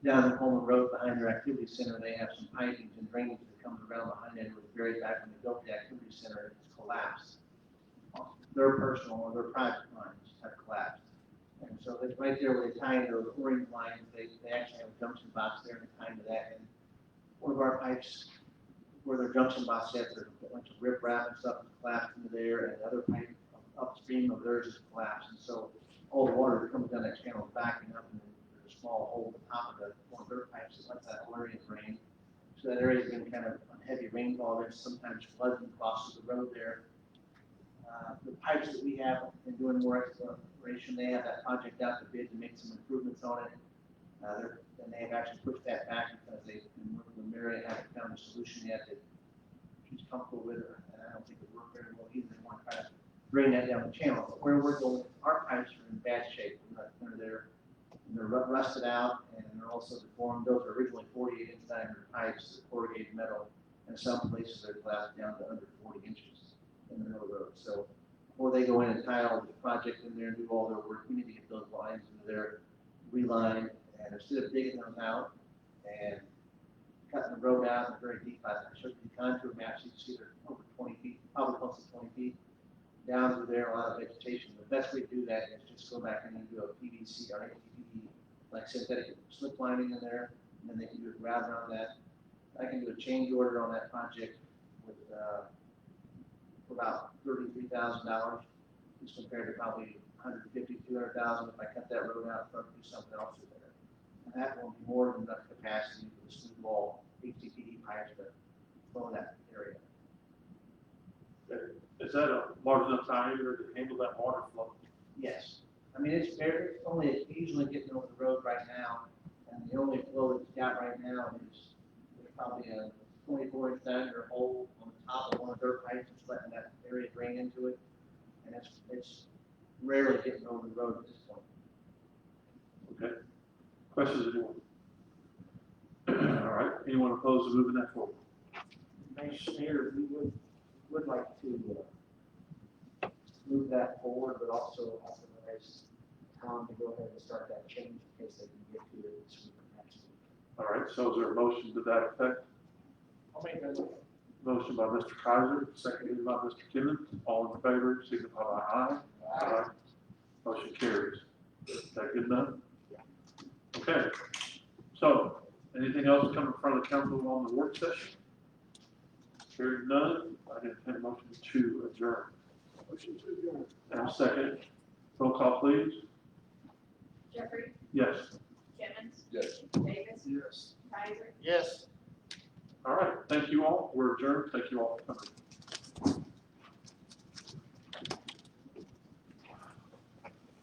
down the Coleman Road behind their activity center. They have some pipings and drainage that comes around behind it. It was buried back when they built the activity center. It's collapsed. Their personal or their private lines have collapsed. And so it's right there where they tie into those orange lines. They actually have a junction box there and tie into that. And one of our pipes, where their junction box is, there's a bunch of riprap and stuff that's collapsed into there, and another pipe upstream of theirs is collapsed. And so all the water that comes down that channel is backing up, and there's a small hole at the top of one of their pipes that lets that whole area drain. So that area has been kind of on heavy rainfall. There's sometimes flooding crosses the road there. The pipes that we have been doing more exploration, they have that project out to bid to make some improvements on it. And they have actually pushed that back because they've been working with Mary and haven't found a solution yet that she's comfortable with, and I don't think it worked very well either. They want to try to drain that down the channel. But where we're going, our pipes are in bad shape. They're rusted out, and they're also deformed. Those are originally 48-inch diameter pipes, corrugated metal, and some places they're glassed down to under 40 inches in the middle of the road. So before they go in and tie all the project in there and do all their work, we need to get those lines into there, relined, and instead of digging them out and cutting the road out in a very deep, I showed you the contour maps, you can see they're over 20 feet, probably close to 20 feet. Down through there, a lot of vegetation. The best way to do that is just go back in and do a PVC or ATPE, like synthetic slip lining in there, and then they can do a grout around that. I can do a change order on that project with for about $33,000, as compared to probably $150,000, $200,000 if I cut that road out front and do something else with it. And that will be more than enough capacity for the smooth wall HDPE pipe guys to flow in that area. Is that a large enough diameter to handle that water flow? Yes, I mean, it's very, it's only occasionally getting over the road right now, and the only flow it's got right now is there's probably a 24-inch diameter hole on the top of one of their pipes, just letting that area drain into it, and it's rarely getting over the road at this point. Okay. Questions, anyone? All right, anyone opposed to moving that forward? Mayor, we would like to move that forward, but also authorize Tom to go ahead and start that change in case they can get to it this week or next week. All right, so is there a motion to that effect? I'll make that. Motion by Mr. Kaiser, seconded by Mr. Timmons. All in favor, signify by aye. Aye. Motion carries. Is that good enough? Okay. So, anything else come in front of the council on the work session? Hearing none, I entertain a motion to adjourn. Motion to adjourn. And a second. Roll call, please. Jeffrey, Yes. Timmons, Yes. Davis, Yes. Kaiser. Yes. All right. Thank you all. We're adjourned. Thank you all for coming.